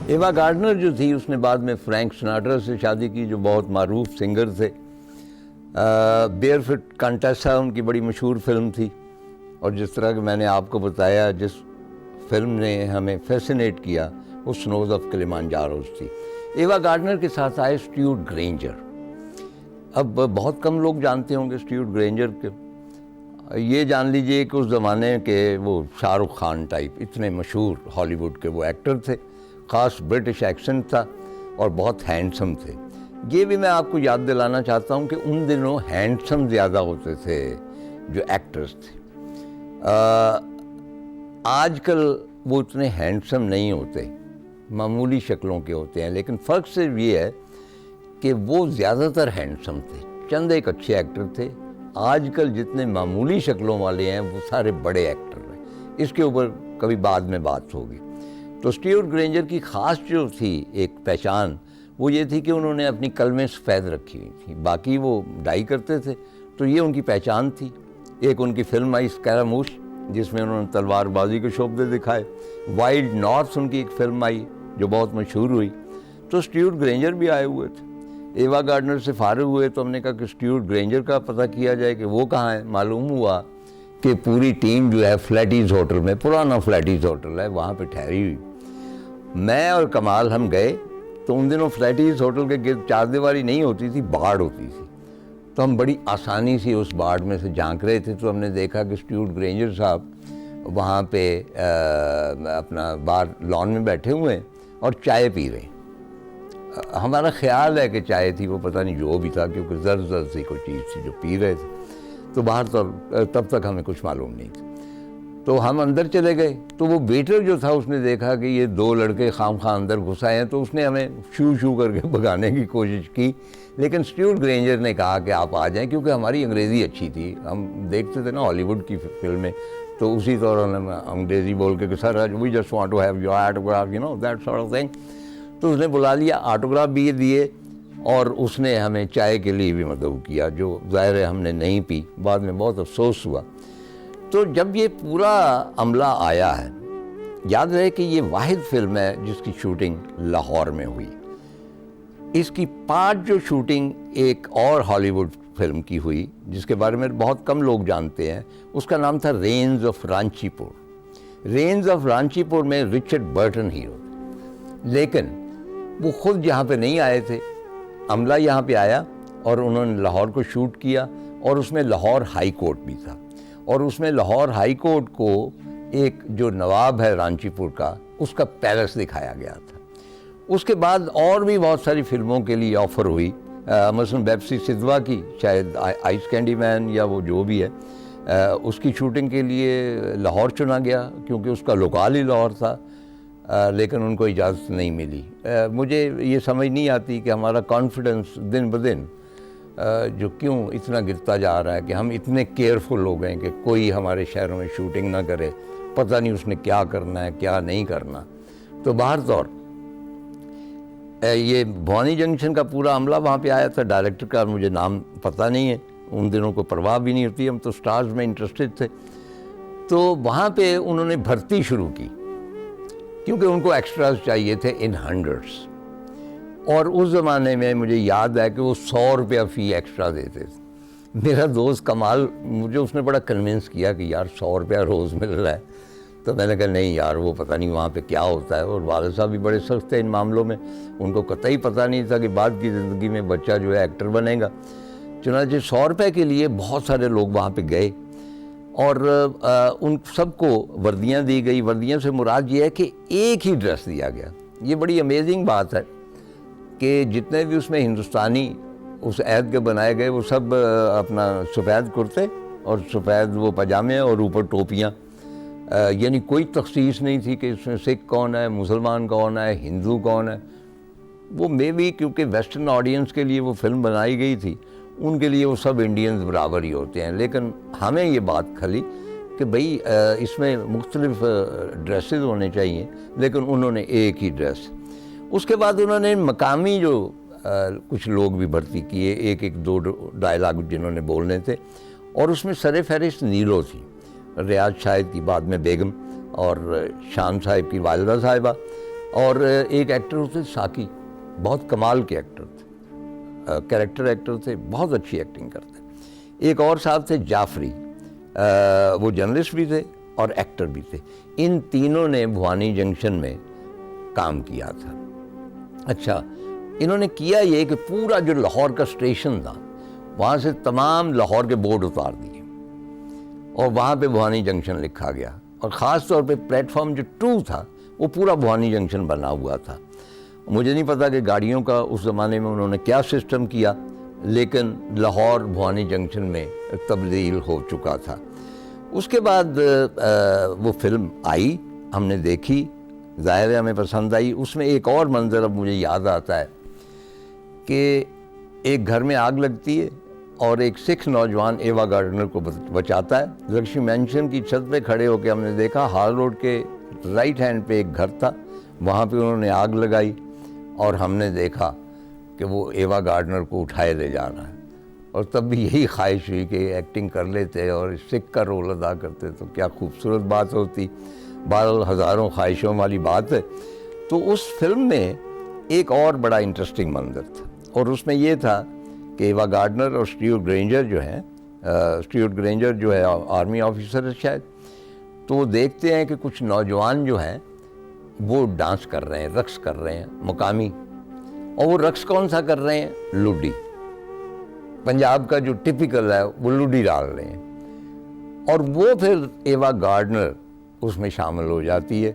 एवा गार्डनर जो थी उसने बाद में फ्रैंक सिनाट्रा से शादी की, जो बहुत मारूफ सिंगर थे। बेयरफुट कंटेसा उनकी बड़ी मशहूर फिल्म थी, और जिस तरह कि मैंने आपको बताया, जिस फिल्म ने हमें फैसिनेट किया वो स्नोज ऑफ किलिमांजारोस थी। एवा गार्डनर के साथ आए स्ट्यूअर्ट ग्रेंजर। अब बहुत कम लोग जानते होंगे स्ट्यूअर्ट ग्रेंजर के। ये जान लीजिए कि उस ज़माने के वो शाहरुख खान टाइप इतने मशहूर हॉलीवुड के वो एक्टर थे, ख़ास ब्रिटिश एक्सेंट था और बहुत हैंडसम थे। ये भी मैं आपको याद दिलाना चाहता हूँ कि उन दिनों हैंडसम ज़्यादा होते थे जो एक्टर्स थे। आजकल वो इतने हैंडसम नहीं होते, मामूली शक्लों के होते हैं, लेकिन फ़र्क सिर्फ ये है कि वो ज़्यादातर हैंडसम थे, चंद एक अच्छे एक्टर थे। आजकल जितने मामूली शक्लों वाले हैं वो सारे बड़े एक्टर हैं। इसके ऊपर कभी बाद में बात होगी। तो स्ट्यूअर्ट ग्रेंजर की ख़ास जो थी एक पहचान वो ये थी कि उन्होंने अपनी कलमें सफ़ेद रखी हुई थी, बाकी वो डाई करते थे, तो ये उनकी पहचान थी। एक उनकी फिल्म आई स्कैरामूश, जिसमें उन्होंने तलवारबाजी के शोबे दिखाए। वाइल्ड नॉर्थ उनकी एक फिल्म आई जो बहुत मशहूर हुई। तो स्ट्यूअर्ट ग्रेंजर भी आए हुए थे। एवा गार्डनर से फारिग हुए तो हमने कहा कि स्ट्यूअर्ट ग्रेंजर का पता किया जाए कि वो कहाँ है। मालूम हुआ कि पूरी टीम जो है फ्लैटीज़ होटल में, पुराना फ्लैटीज़ होटल है, वहाँ पे ठहरी हुई। मैं और कमाल हम गए तो उन दिनों फ्लैटीज़ होटल के गिर्द चारदीवारी नहीं होती थी, बाड़ होती थी। तो हम बड़ी आसानी से उस बाड़ में से झांक रहे थे, तो हमने देखा कि स्ट्यूअर्ट ग्रेंजर साहब वहाँ पे अपना बाहर लॉन में बैठे हुए हैं और चाय पी रहे हैं। हमारा ख्याल है कि चाय थी, वो पता नहीं जो भी था, क्योंकि जर्द सी कोई चीज़ थी जो पी रहे थे। तो बाहर तो तब तक हमें कुछ मालूम नहीं था। तो हम अंदर चले गए तो वो वेटर जो था उसने देखा कि ये दो लड़के खामखा अंदर घुस आए हैं, तो उसने हमें शू करके भगाने की कोशिश की। लेकिन स्ट्यूअर्ट ग्रेंजर ने कहा कि आप आ जाएं, क्योंकि हमारी अंग्रेज़ी अच्छी थी। हम देखते थे ना हॉलीवुड की फिल्में, तो उसी दौरान हम अंग्रेज़ी बोल के sir we just want to have your autograph, you know that sort of thing. तो उसने बुला लिया, ऑटोग्राफ भी दिए और उसने हमें चाय के लिए भी मदऊ किया, जो ज़ाहिर है हमने नहीं पी। बाद में बहुत अफसोस हुआ। तो जब ये पूरा अमला आया है, याद रहे कि ये वाहिद फिल्म है जिसकी शूटिंग लाहौर में हुई। इसकी पार्ट जो शूटिंग एक और हॉलीवुड फिल्म की हुई जिसके बारे में बहुत कम लोग जानते हैं, उसका नाम था रेंज ऑफ रांचीपुर। रेंज ऑफ रांचीपुर में रिचर्ड बर्टन हीरो, लेकिन वो खुद यहाँ पे नहीं आए थे। अमला यहाँ पे आया और उन्होंने लाहौर को शूट किया, और उसमें लाहौर हाई कोर्ट भी था, और उसमें लाहौर हाई कोर्ट को एक जो नवाब है रांचीपुर का, उसका पैलेस दिखाया गया था। उसके बाद और भी बहुत सारी फिल्मों के लिए ऑफ़र हुई, मसलन बेप्सी सिद्वा की, शायद आइस कैंडी मैन या वो जो भी है, उसकी शूटिंग के लिए लाहौर चुना गया क्योंकि उसका लोकाल ही लाहौर था। लेकिन उनको इजाज़त नहीं मिली। मुझे ये समझ नहीं आती कि हमारा कॉन्फिडेंस दिन ब दिन जो क्यों इतना गिरता जा रहा है कि हम इतने केयरफुल हो गए कि कोई हमारे शहरों में शूटिंग ना करे, पता नहीं उसने क्या करना है क्या नहीं करना। तो बाहर तौर ये भवानी जंक्शन का पूरा अमला वहाँ पे आया था। डायरेक्टर का मुझे नाम पता नहीं है, उन दिनों को परवाह भी नहीं होती, हम तो स्टार्स में इंटरेस्टेड थे। तो वहाँ पे उन्होंने भर्ती शुरू की क्योंकि उनको एक्स्ट्रास चाहिए थे इन हंड्रेड्स। और उस ज़माने में मुझे याद है कि वो 100 रुपया फ़ी एक्स्ट्रा देते थे। मेरा दोस्त कमाल, मुझे उसने बड़ा कन्विंस किया कि यार 100 रुपया रोज़ मिल रहा है। तो मैंने कहा नहीं यार, वो पता नहीं वहाँ पे क्या होता है। और वालिद साहब भी बड़े सख्त थे इन मामलों में, उनको कतई पता नहीं था कि बाद की ज़िंदगी में बच्चा जो है एक्टर बनेगा। चुनांचे 100 रुपये के लिए बहुत सारे लोग वहाँ पे गए और उन सबको वर्दियाँ दी गई। वर्दियों से मुराद ये है कि एक ही ड्रेस दिया गया। ये बड़ी अमेजिंग बात है कि जितने भी उसमें हिंदुस्तानी उस ऐद के बनाए गए वो सब अपना सफ़ेद कुर्ते और सफ़ेद वो पजामे और ऊपर टोपियाँ, यानी कोई तखसीस नहीं थी कि इसमें सिख कौन है, मुसलमान कौन है, हिंदू कौन है। वो मे भी क्योंकि वेस्टर्न ऑडियंस के लिए वो फिल्म बनाई गई थी, उनके लिए वो सब इंडियंस बराबर ही होते हैं। लेकिन हमें ये बात खली कि भाई इसमें मुख्तलिफ ड्रेसेस होने चाहिए, लेकिन उन्होंने एक ही ड्रेस। उसके बाद उन्होंने मकामी जो कुछ लोग भी भर्ती किए, एक एक दो डायलॉग जिन्होंने बोलने थे, और उसमें सर फहरिस्त नीलो थी, रियाज शाहिद की बाद में बेगम और शान साहिब की वालिदा साहिबा, और एक एक्टर होते साकी, बहुत कमाल के एक्टर थे, कैरेक्टर एक्टर थे, बहुत अच्छी एक्टिंग करते। एक और साहब थे जाफरी, वो जर्नलिस्ट भी थे और एक्टर भी थे। इन तीनों ने भवानी जंक्शन में काम किया था। अच्छा, इन्होंने किया ये कि पूरा जो लाहौर का स्टेशन था वहाँ से तमाम लाहौर के बोर्ड उतार दिए और वहाँ पे भवानी जंक्शन लिखा गया, और ख़ास तौर पे प्लेटफॉर्म जो 2 था वो पूरा भवानी जंक्शन बना हुआ था। मुझे नहीं पता कि गाड़ियों का उस ज़माने में उन्होंने क्या सिस्टम किया, लेकिन लाहौर भवानी जंक्शन में तब्दील हो चुका था। उसके बाद वो फिल्म आई, हमने देखी, ज़ाहिर है हमें पसंद आई। उसमें एक और मंज़र अब मुझे याद आता है कि एक घर में आग लगती है और एक सिख नौजवान एवा गार्डनर को बचाता है। लक्ष्मी मैंशन की छत पे खड़े होकर हमने देखा, हाल रोड के राइट हैंड पे एक घर था, वहाँ पे उन्होंने आग लगाई और हमने देखा कि वो एवा गार्डनर को उठाए ले जाना है। और तब भी यही ख्वाहिश हुई कि एक्टिंग कर लेते और सिख का रोल अदा करते तो क्या खूबसूरत बात होती। 12 हज़ारों ख्वाहिशों वाली बात है। तो उस फिल्म में एक और बड़ा इंटरेस्टिंग मंजर था, और उसमें ये था कि एवा गार्डनर और स्टीवर्ट ग्रेंजर जो हैं, स्टीवर्ट ग्रेंजर जो है आर्मी ऑफिसर है शायद, तो वो देखते हैं कि कुछ नौजवान जो हैं वो डांस कर रहे हैं, रक्स कर रहे हैं मुकामी, और वो रक्स कौन सा कर रहे हैं? लुडी। पंजाब का जो टिपिकल है वो लुडी डाल रहे हैं, और वो फिर एवा गार्डनर उसमें शामिल हो जाती है।